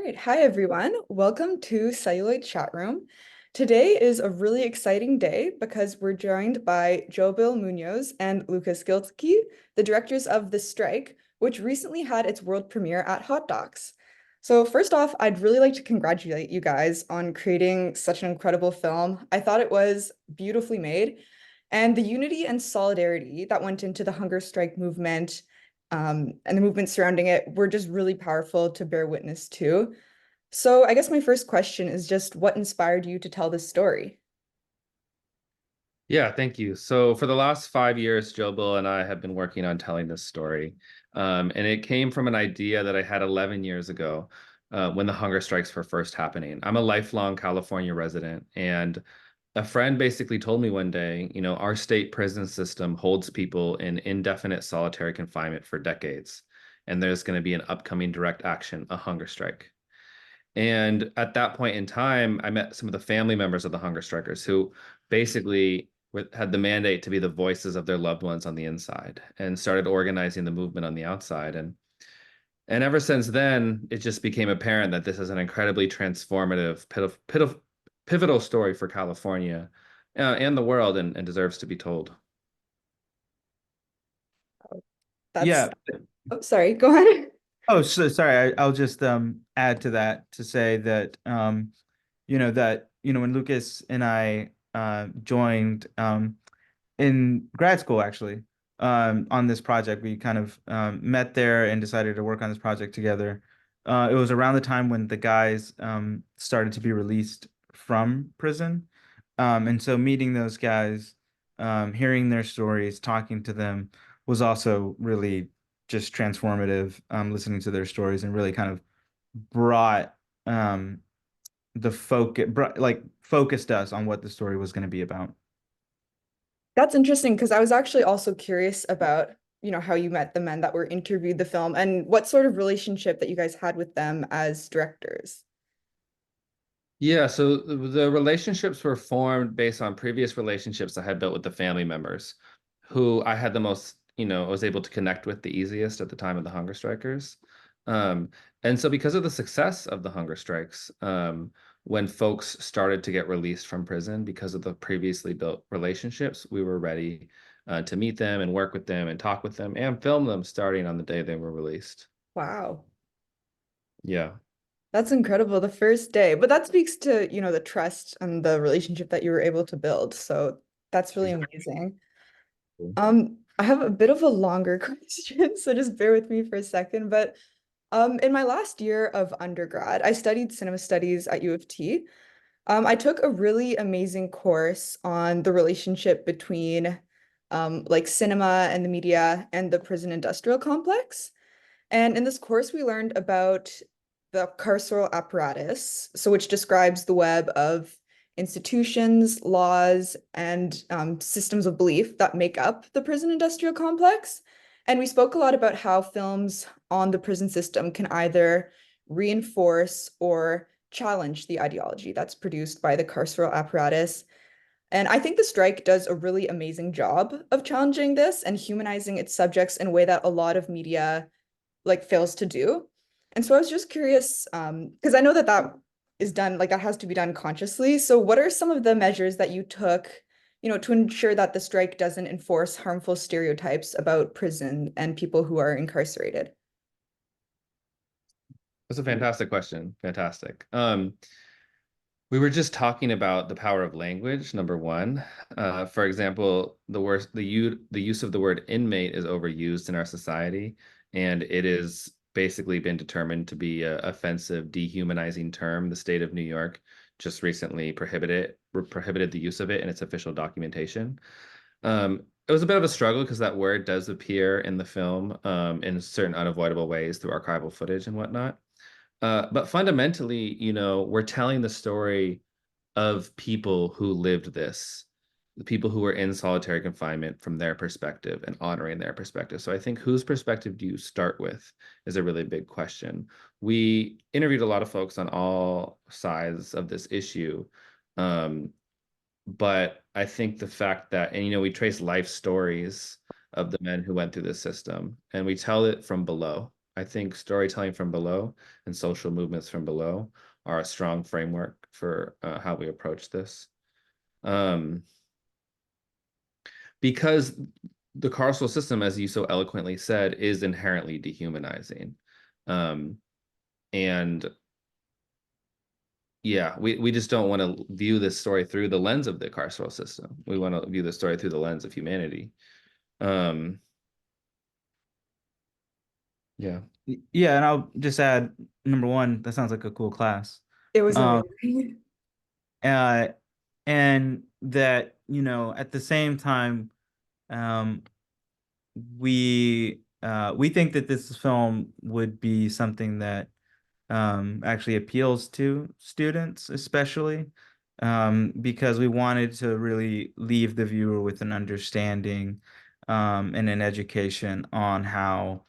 right. Hi, everyone. Welcome to Celluloid Chatroom. Today is a really exciting day because we're joined by JoeBill Muñoz and Lucas Guilkey, the directors of The Strike, which recently had its world premiere at Hot Docs. So first off, I'd really like to congratulate you guys on creating such an incredible film. I thought it was beautifully made, and the unity and solidarity that went into the hunger strike movement and the movement surrounding it were just really powerful to bear witness to. So I guess my first question is just what inspired you to tell this story? Yeah, thank you. So for the last 5 years, Joe Bill and I have been working on telling this story. And it came from an idea that I had 11 years ago when the hunger strikes were first happening. I'm a lifelong California resident, and a friend basically told me one day, our state prison system holds people in indefinite solitary confinement for decades, and there's going to be an upcoming direct action, a hunger strike. And at that point in time, I met some of the family members of the hunger strikers who basically had the mandate to be the voices of their loved ones on the inside and started organizing the movement on the outside. And ever since then, it just became apparent that this is an incredibly transformative, pivotal story for California and the world, and deserves to be told. That's, Yeah. oh, sorry, go ahead. Oh, so sorry. I'll just add to that to say that when Lucas and I joined in grad school actually on this project, we kind of met there and decided to work on this project together. It was around the time when the guys started to be released from prison, and so meeting those guys, hearing their stories, talking to them was also really just transformative, listening to their stories and really kind of brought the focus, focused us on what the story was going to be about. That's interesting because I was actually also curious about, how you met the men that were interviewed the film and what sort of relationship that you guys had with them as directors. Yeah, so the relationships were formed based on previous relationships I had built with the family members who I had the most, was able to connect with the easiest at the time of the hunger strikers. Um, and so because of the success of the hunger strikes, when folks started to get released from prison because of the previously built relationships, we were ready to meet them and work with them and talk with them and film them starting on the day they were released. Wow. Yeah. That's incredible. The first day. But that speaks to, the trust and the relationship that you were able to build. So that's really Exactly. amazing. I have a bit of a longer question, so just bear with me for a second. But in my last year of undergrad, I studied cinema studies at U of T. I took a really amazing course on the relationship between like cinema and the media and the prison industrial complex. And in this course, we learned about the carceral apparatus, so which describes the web of institutions, laws, and systems of belief that make up the prison industrial complex. And we spoke a lot about how films on the prison system can either reinforce or challenge the ideology that's produced by the carceral apparatus. And I think the strike does a really amazing job of challenging this and humanizing its subjects in a way that a lot of media like fails to do. And so I was just curious, because I know that that is done, like that has to be done consciously. So what are some of the measures that you took, to ensure that the strike doesn't enforce harmful stereotypes about prison and people who are incarcerated? That's a fantastic question. Fantastic. We were just talking about the power of language, number one. For example, the use of the word inmate is overused in our society, and it is basically been determined to be an offensive, dehumanizing term. The state of New York just recently prohibited the use of it in its official documentation. It was a bit of a struggle because that word does appear in the film in certain unavoidable ways through archival footage and whatnot. But fundamentally, we're telling the story of people who lived this, the people who were in solitary confinement from their perspective and honoring their perspective. So I think whose perspective do you start with is a really big question. We interviewed a lot of folks on all sides of this issue. Um, but I think the fact that, and we trace life stories of the men who went through this system and we tell it from below. I think storytelling from below and social movements from below are a strong framework for how we approach this. Because the carceral system, as you so eloquently said, is inherently dehumanizing. And yeah, we just don't want to view this story through the lens of the carceral system. We want to view the story through the lens of humanity. Yeah. Yeah, and I'll just add, number one, that sounds like a cool class. It was Um, amazing. uh, and that, you know, at the same time, um, we think that this film would be something that actually appeals to students, especially because we wanted to really leave the viewer with an understanding and an education on how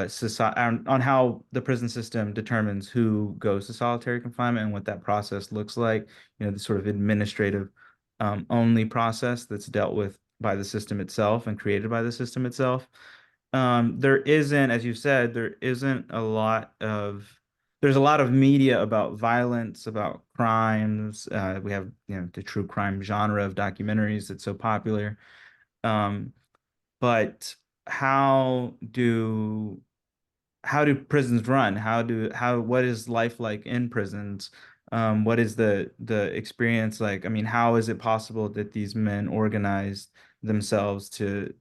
society on how the prison system determines who goes to solitary confinement and what that process looks like. You know, the sort of administrative only process that's dealt with by the system itself and created by the system itself. There isn't, as you said, there's a lot of media about violence, about crimes. We have, you know, the true crime genre of documentaries that's so popular. Um, but how do how do prisons run? What is life like in prisons? What is the experience like? I mean, how is it possible that these men organized themselves to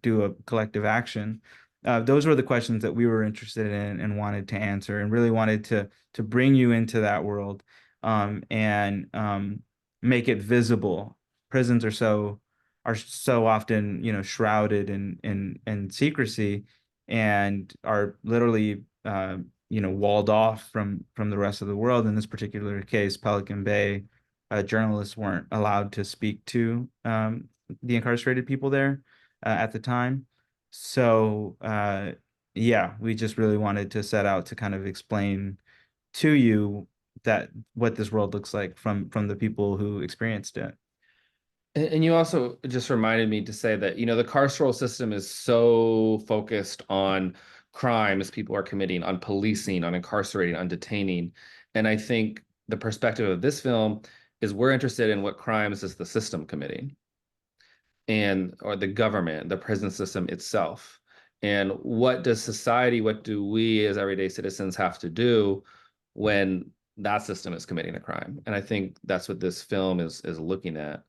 do a collective action? Those were the questions that we were interested in and wanted to answer, and really wanted to bring you into that world, and make it visible. Prisons are so often, you know, shrouded in secrecy and are literally you know, walled off from the rest of the world. In this particular case, Pelican Bay, journalists weren't allowed to speak to the incarcerated people there at the time. So yeah, we just really wanted to set out to kind of explain to you that what this world looks like from the people who experienced it. And you also just reminded me to say that, you know, the carceral system is so focused on crimes people are committing, on policing, on incarcerating, on detaining. And I think the perspective of this film is we're interested in what crimes is the system committing, and or the government, the prison system itself. And what does society, what do we as everyday citizens have to do when that system is committing a crime? And I think that's what this film is looking at.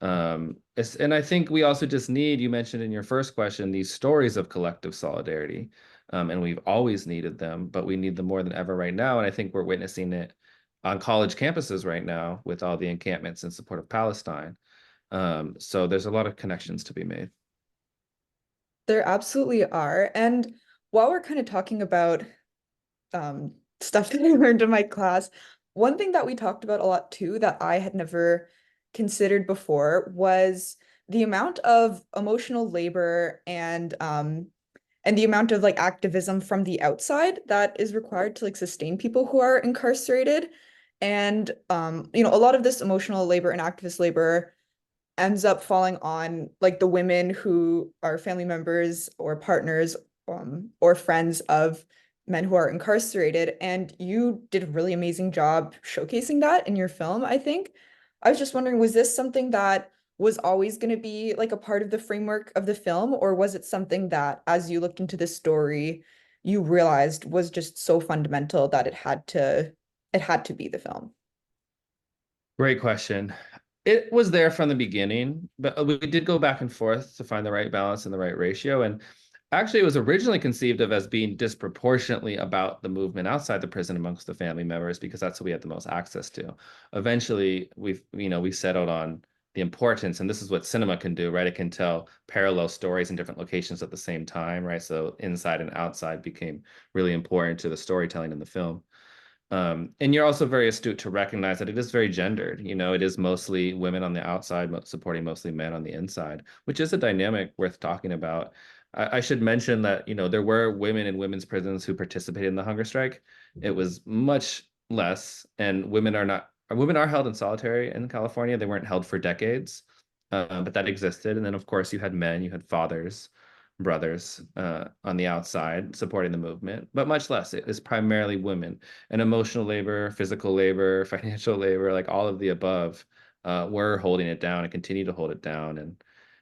And I think we also just need, you mentioned in your first question, these stories of collective solidarity. And we've always needed them, but we need them more than ever right now. And I think we're witnessing it on college campuses right now with all the encampments in support of Palestine. So there's a lot of connections to be made. There absolutely are. And while we're kind of talking about stuff that I learned in my class, one thing that we talked about a lot too that I had never considered before was the amount of emotional labor and the amount of like activism from the outside that is required to like sustain people who are incarcerated. And you know, a lot of this emotional labor and activist labor ends up falling on like the women who are family members or partners or friends of men who are incarcerated. And you did a really amazing job showcasing that in your film, I think. I was just wondering, was this something that was always going to be like a part of the framework of the film, or was it something that, as you looked into this story, you realized was just so fundamental that it had to be the film? Great question. It was there from the beginning, but we did go back and forth to find the right balance and the right ratio. And actually, it was originally conceived of as being disproportionately about the movement outside the prison amongst the family members, because that's what we had the most access to. Eventually, we settled on the importance, and this is what cinema can do, right? It can tell parallel stories in different locations at the same time, right? So inside and outside became really important to the storytelling in the film. And you're also very astute to recognize that it is very gendered. You know, it is mostly women on the outside supporting mostly men on the inside, which is a dynamic worth talking about. I should mention that, you know, there were women in women's prisons who participated in the hunger strike. It was much less, and women are held in solitary in California. They weren't held for decades, but that existed. And then, of course, you had men, you had fathers, brothers on the outside supporting the movement, but much less. It is primarily women, and emotional labor, physical labor, financial labor, like all of the above, were holding it down and continue to hold it down,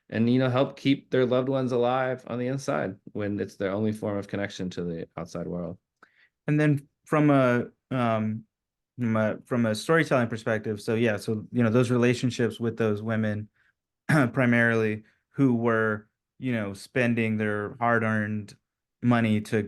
and help keep their loved ones alive on the inside when it's their only form of connection to the outside world. And then from a storytelling perspective, so yeah, so those relationships with those women primarily who were, spending their hard-earned money to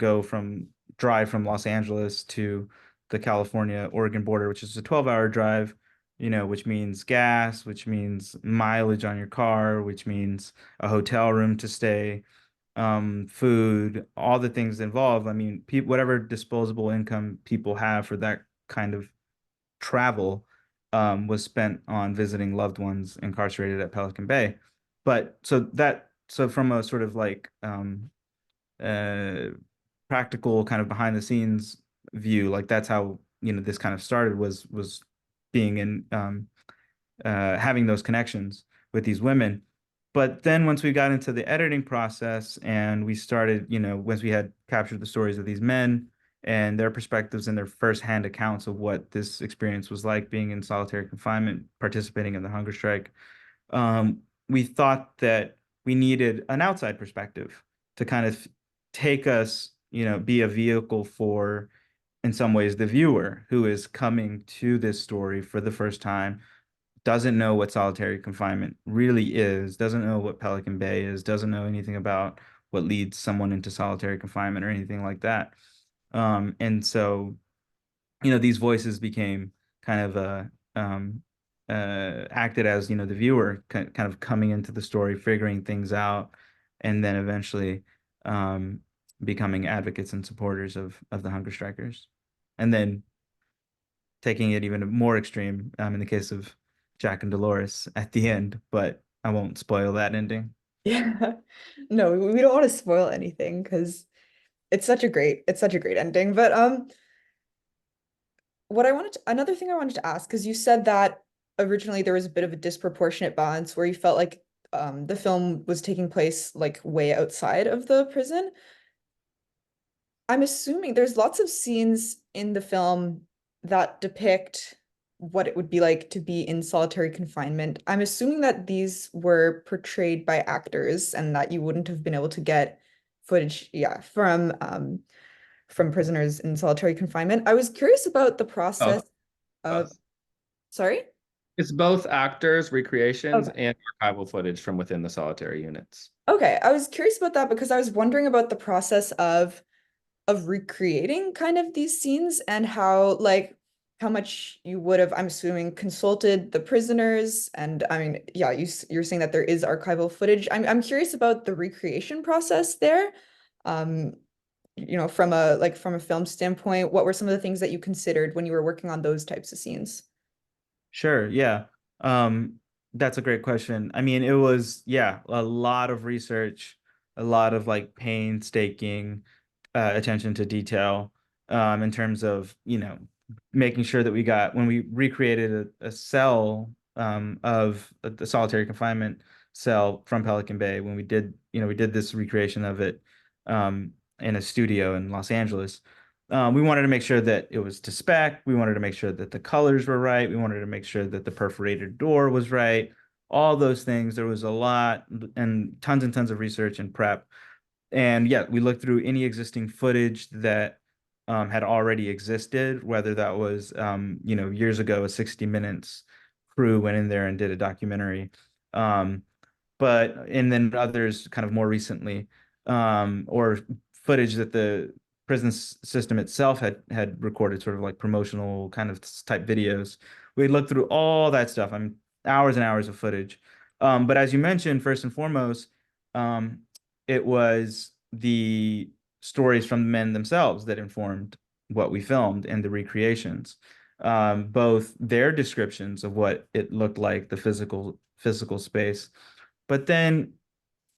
drive from Los Angeles to the California-Oregon border, which is a 12-hour drive, which means gas, which means mileage on your car, which means a hotel room to stay, food, all the things involved. I mean, whatever disposable income people have for that kind of travel was spent on visiting loved ones incarcerated at Pelican Bay. But so from a sort of like uh, practical kind of behind the scenes view, like that's how this kind of started was being in having those connections with these women. But then once we got into the editing process and we started, once we had captured the stories of these men and their perspectives and their firsthand accounts of what this experience was like being in solitary confinement, participating in the hunger strike, we thought that we needed an outside perspective to kind of take us, be a vehicle for, in some ways, the viewer who is coming to this story for the first time, doesn't know what solitary confinement really is, doesn't know what Pelican Bay is, doesn't know anything about what leads someone into solitary confinement or anything like that. And so, these voices became kind of acted as, the viewer kind of coming into the story, figuring things out, and then eventually becoming advocates and supporters of the hunger strikers. And then taking it even more extreme in the case of Jack and Dolores at the end, but I won't spoil that ending. Yeah. No, we don't want to spoil anything because it's such a great ending. But another thing I wanted to ask, because you said that originally there was a bit of a disproportionate balance where you felt like the film was taking place like way outside of the prison. I'm assuming there's lots of scenes in the film that depict what it would be like to be in solitary confinement. I'm assuming that these were portrayed by actors and that you wouldn't have been able to get footage, yeah, from prisoners in solitary confinement. I was curious about the process Both. of, Both. sorry? It's both actors, recreations, Okay. and archival footage from within the solitary units. Okay, I was curious about that because I was wondering about the process of recreating kind of these scenes and how much you would have, I'm assuming, consulted the prisoners. And I mean, yeah, you're saying that there is archival footage. I'm curious about the recreation process there. Um, from a film standpoint, what were some of the things that you considered when you were working on those types of scenes? Sure, yeah. Um, that's a great question. I mean, it was, yeah, a lot of research, a lot of like painstaking attention to detail in terms of, making sure that when we recreated a cell of the solitary confinement cell from Pelican Bay, when we did this recreation of it in a studio in Los Angeles. We wanted to make sure that it was to spec. We wanted to make sure that the colors were right. We wanted to make sure that the perforated door was right. All those things. There was a lot and tons of research and prep. And yeah, we looked through any existing footage that had already existed, whether that was, years ago, a 60 Minutes crew went in there and did a documentary. Um, and then others kind of more recently, or footage that the prison system itself had recorded, sort of like promotional kind of type videos. We looked through all that stuff. I mean, hours and hours of footage. But as you mentioned, first and foremost, um, it was the stories from the men themselves that informed what we filmed and the recreations. Both their descriptions of what it looked like, the physical space, but then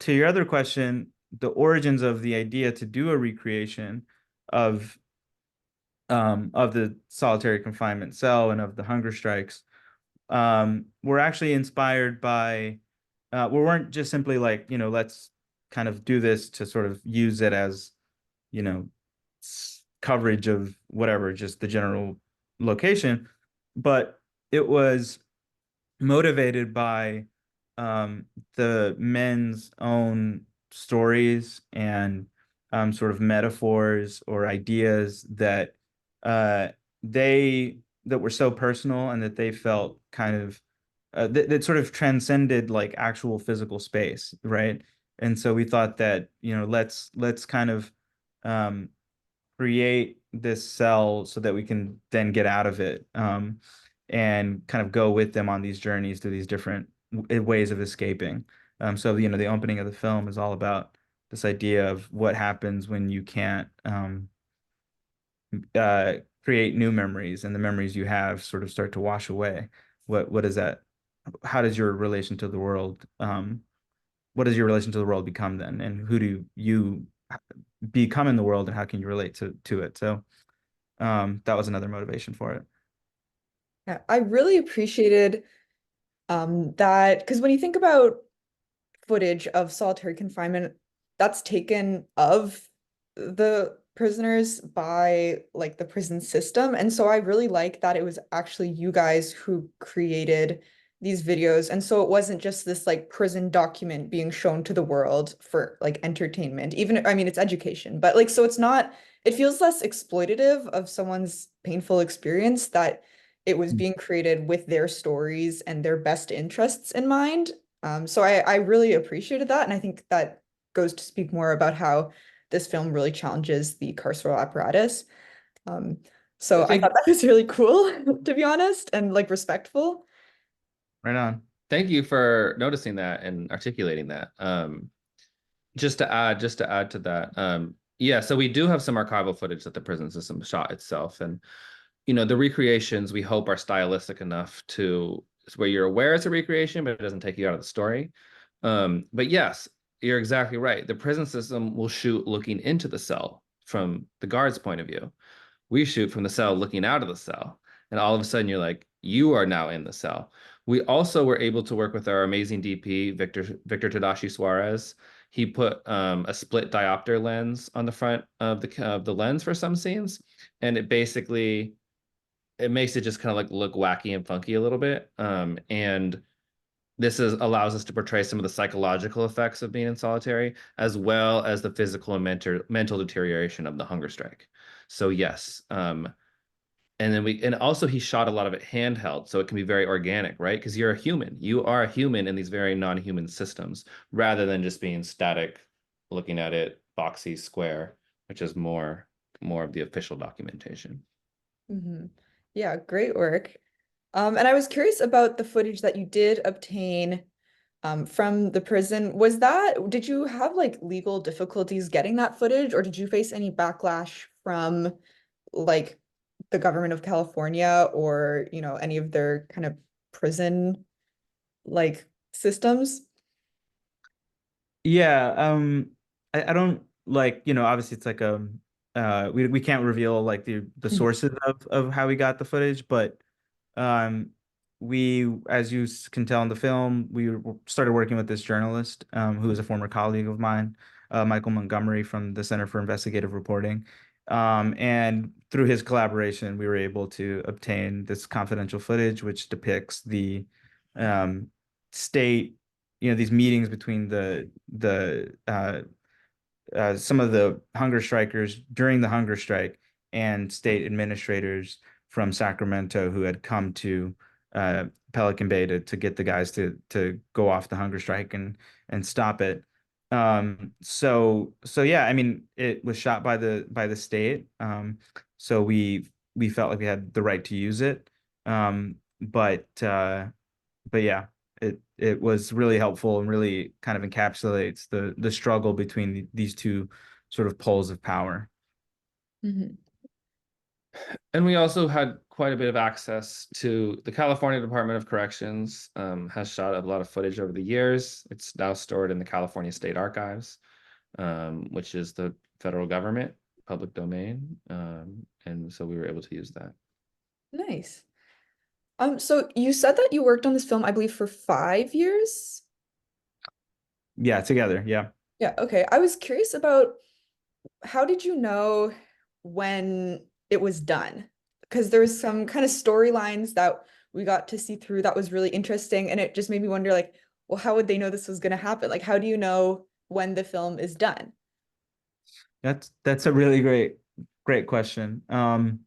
to your other question, the origins of the idea to do a recreation of of the solitary confinement cell and of the hunger strikes were actually inspired by we weren't just simply like, let's kind of do this to sort of use it as, coverage of whatever, just the general location. But it was motivated by the men's own stories and sort of metaphors or ideas that uh, they that were so personal and that they felt kind of that sort of transcended like actual physical space, right? And so we thought that, let's kind of um, create this cell so that we can then get out of it, and kind of go with them on these journeys through these different ways of escaping. So, the opening of the film is all about this idea of what happens when you can't uh, create new memories, and the memories you have sort of start to wash away. What is that? How does your relation to the world, what does your relation to the world become then? And who do you become in the world, and how can you relate to it? So that was another motivation for it. Yeah, I really appreciated that because when you think about footage of solitary confinement, that's taken of the prisoners by like the prison system. And so I really like that it was actually you guys who created these videos. And so it wasn't just this like prison document being shown to the world for like entertainment. Even, I mean, it's education, but like, so it's not, it feels less exploitative of someone's painful experience that it was being created with their stories and their best interests in mind. So I really appreciated that. And I think that goes to speak more about how this film really challenges the carceral apparatus. Um, so I Thank thought that was really cool, to be honest, and like respectful. Right on. thank you for noticing that and articulating that. Just to add to that, yeah, so we do have some archival footage that the prison system shot itself, and the recreations we hope are stylistic enough to where you're aware it's a recreation, but it doesn't take you out of the story. But yes, you're exactly right. The prison system will shoot looking into the cell from the guard's point of view. We shoot from the cell looking out of the cell, and all of a sudden you're like, you are now in the cell. We also were able to work with our amazing DP, Victor Tadashi Suarez. He put a split diopter lens on the front of the lens for some scenes, and it makes it just kind of like look wacky and funky a little bit. And this allows us to portray some of the psychological effects of being in solitary, as well as the physical and mental deterioration of the hunger strike. So yes, and also he shot a lot of it handheld, so it can be very organic, right? Because you're a human. You are a human in these very non-human systems, rather than just being static, looking at it boxy square, which is more of the official documentation. Mhm. Yeah, great work. And I was curious about the footage that you did obtain from the prison. Did you have like legal difficulties getting that footage, or did you face any backlash from like the government of California or, any of their kind of prison like systems? Yeah, I don't like, obviously it's like we can't reveal like the Mhm. sources of how we got the footage, but um we, as you can tell in the film, started working with this journalist who is a former colleague of mine, Michael Montgomery from the Center for Investigative Reporting. And through his collaboration, we were able to obtain this confidential footage which depicts the um state, these meetings between the some of the hunger strikers during the hunger strike and state administrators from Sacramento who had come to Pelican Bay to get the guys to go off the hunger strike and stop it. So yeah, I mean, it was shot by the state. So we felt like we had the right to use it. But yeah, it was really helpful and really kind of encapsulates the struggle between these two sort of poles of power. Mhm. And we also had quite a bit of access to the California Department of Corrections, has shot a lot of footage over the years. It's now stored in the California State Archives, which is the federal government, public domain. And so we were able to use that. Nice. So you said that you worked on this film, I believe, for 5 years? Yeah, together. Yeah. Yeah, okay. I was curious about how did you know when it was done? Because there was some kind of storylines that we got to see through that was really interesting, and it just made me wonder, like, well, how would they know this was going to happen? Like, how do you know when the film is done? That's a really great question. And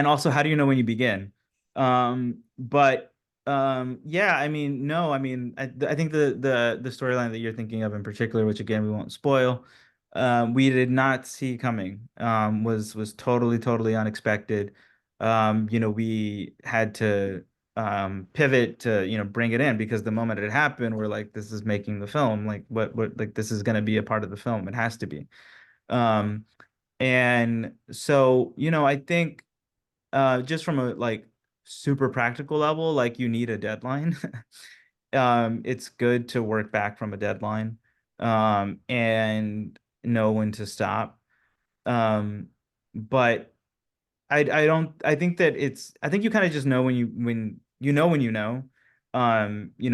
also, how do you know when you begin? But yeah, I mean, no, I mean, I think the storyline that you're thinking of in particular, which again we won't spoil, we did not see coming. Was totally unexpected. We had to pivot to bring it in because the moment it happened, we're like, this is making the film. Like, what like this is going to be a part of the film. It has to be. Um, and so I think just from a like super practical level, like you need a deadline. It's good to work back from a deadline, and know when to stop. Um, but I think that I think you kind of just know when you know.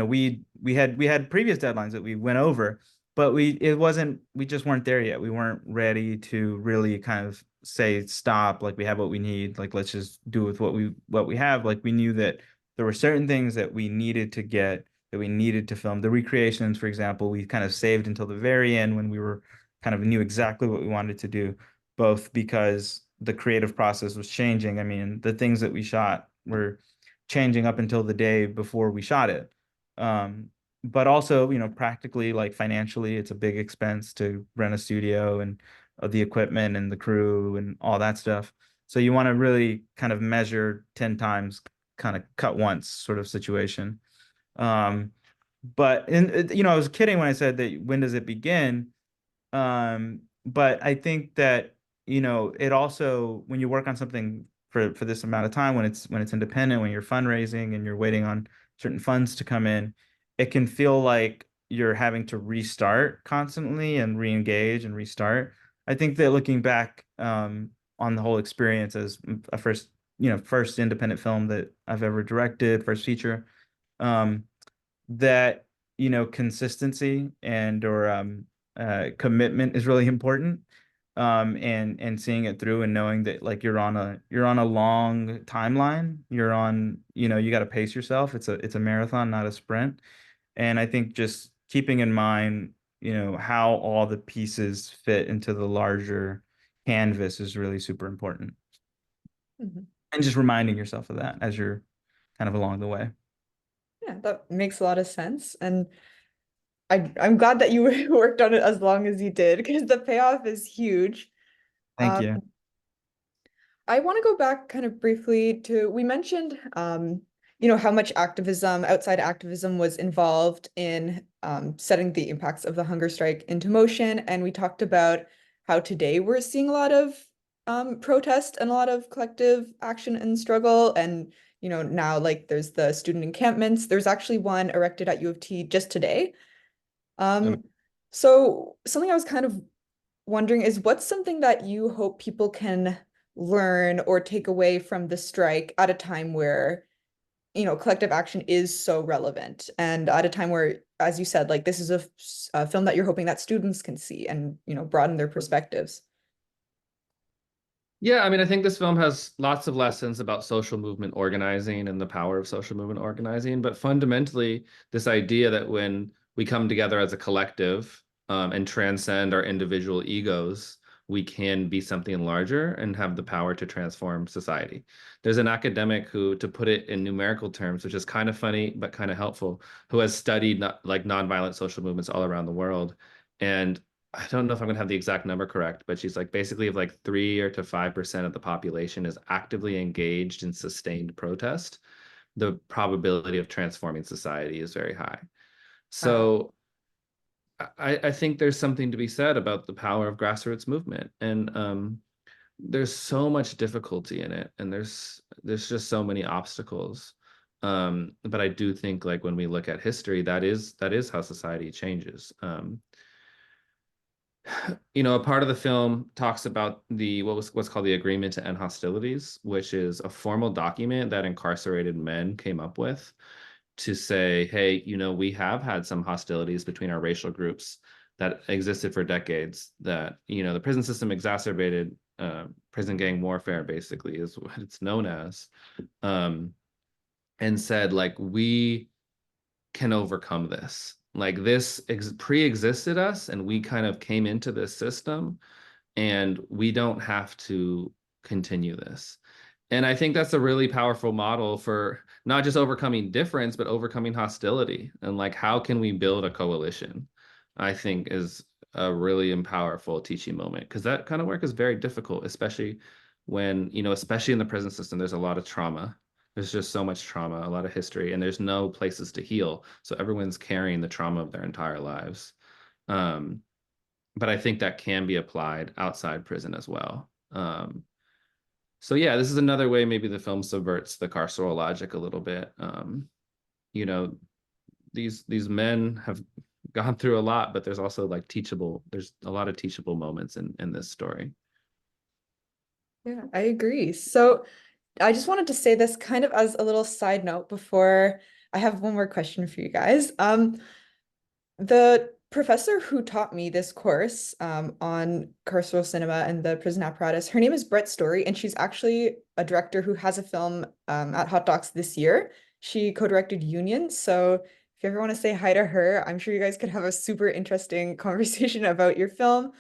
We had previous deadlines that we went over, but we just weren't there yet. We weren't ready to really kind of say stop, like we have what we need, like let's just do with what we have. Like we knew that there were certain things that we needed to get, that we needed to film. The recreations, for example, we kind of saved until the very end when we were kind of knew exactly what we wanted to do, both because the creative process was changing. I mean, the things that we shot were changing up until the day before we shot it. Um, but also, practically, like financially, it's a big expense to rent a studio and the equipment and the crew and all that stuff. So you want to really kind of measure 10 times, kind of cut once sort of situation. Um, but I was kidding when I said that when does it begin? But I think that, it also, when you work on something for this amount of time, when it's independent, when you're fundraising and you're waiting on certain funds to come in, it can feel like you're having to restart constantly and re-engage and restart. I think that looking back on the whole experience as a first independent film that I've ever directed, first feature, um, that consistency and or commitment is really important, and seeing it through and knowing that like you're on a long timeline, you got to pace yourself. It's a marathon, not a sprint. And I think just keeping in mind how all the pieces fit into the larger canvas is really super important, Mhm. and just reminding yourself of that as you're kind of along the way. Yeah, that makes a lot of sense. And I'm glad that you worked on it as long as you did because the payoff is huge. Thank Um, you. I want to go back kind of briefly to we mentioned how much activism, outside activism was involved in setting the impacts of the hunger strike into motion. And we talked about how today we're seeing a lot of protest and a lot of collective action and struggle. And now like there's the student encampments. There's actually one erected at U of T just today. Um, so something I was kind of wondering is what's something that you hope people can learn or take away from the strike at a time where, collective action is so relevant and at a time where, as you said, like this is a film that you're hoping that students can see and, broaden their perspectives. Yeah, I mean, I think this film has lots of lessons about social movement organizing and the power of social movement organizing. But fundamentally, this idea that when we come together as a collective, and transcend our individual egos, we can be something larger and have the power to transform society. There's an academic who, to put it in numerical terms, which is kind of funny but kind of helpful, who has studied like nonviolent social movements all around the world. And I don't know if I'm gonna have the exact number correct, but she's like basically if like 3 or to 5% of the population is actively engaged in sustained protest, the probability of transforming society is very high. Uh, So I think there's something to be said about the power of grassroots movement. And there's so much difficulty in it, and there's just so many obstacles. But I do think like when we look at history, that is how society changes. A part of the film talks about what's called the Agreement to End Hostilities, which is a formal document that incarcerated men came up with to say, hey, we have had some hostilities between our racial groups, that existed for decades, that, you know, the prison system exacerbated prison gang warfare, basically, is what it's known as, and said, like, we can overcome this. Like, this pre-existed us, and we kind of came into this system, and we don't have to continue this. And I think that's a really powerful model for not just overcoming difference, but overcoming hostility. And like, how can we build a coalition? I think is a really powerful teaching moment, because that kind of work is very difficult, especially when, you know, especially in the prison system, there's a lot of trauma. There's just so much trauma, a lot of history, and there's no places to heal. So everyone's carrying the trauma of their entire lives. But I think that can be applied outside prison as well. So yeah, this is another way maybe the film subverts the carceral logic a little bit. You know, these men have gone through a lot, but there's also like there's a lot of teachable moments in this story. Yeah, I agree. So I just wanted to say this kind of as a little side note before I have one more question for you guys. The professor who taught me this course on carceral cinema and the prison apparatus, her name is Brett Story, and she's actually a director who has a film at Hot Docs this year. She co-directed Union. So if you ever want to say hi to her, I'm sure you guys could have a super interesting conversation about your film.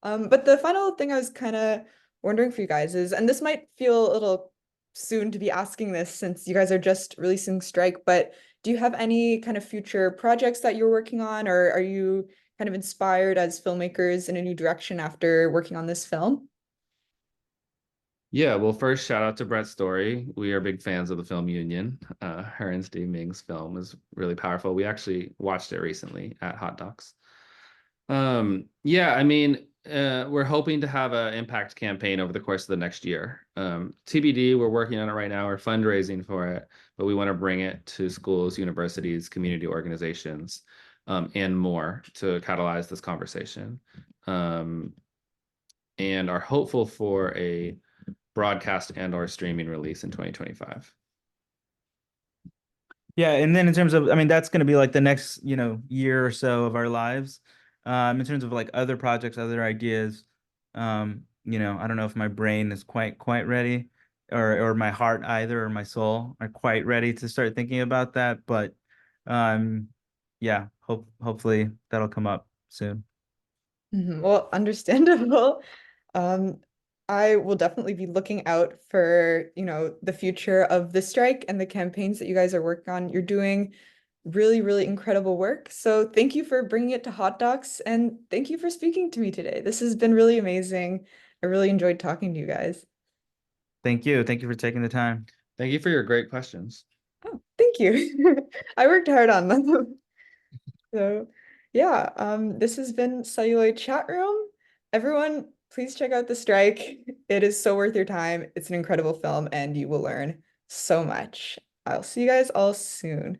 But the final thing I was kind of wondering for you guys is, and this might feel a little soon to be asking this since you guys are just releasing Strike, but do you have any kind of future projects that you're working on, or are you kind of inspired as filmmakers in a new direction after working on this film? Yeah, well, first, shout out to Brett Story. We are big fans of the film Union. Her and Steve Ming's film is really powerful. We actually watched it recently at Hot Docs. Yeah, I mean, we're hoping to have an impact campaign over the course of the next year. TBD, we're working on it right now. We're fundraising for it, but we want to bring it to schools, universities, community organizations, and more to catalyze this conversation. And are hopeful for a broadcast and or streaming release in 2025. Yeah, and then in terms of, I mean, that's going to be like the next, you know, year or so of our lives. In terms of like other projects, other ideas, you know, I don't know if my brain is quite ready, or my heart either, or my soul are quite ready to start thinking about that. But yeah, hopefully that'll come up soon. Well, understandable. Um, I will definitely be looking out for, you know, the future of the strike and the campaigns that you guys are working on. You're doing really, really incredible work. So thank you for bringing it to Hot Docs, and thank you for speaking to me today. This has been really amazing. I really enjoyed talking to you guys. Thank you. Thank you for taking the time. Thank you for your great questions. Oh, thank you. I worked hard on them. So yeah, this has been Celluloid Chat Room. Everyone, please check out The Strike. It is so worth your time. It's an incredible film and you will learn so much. I'll see you guys all soon.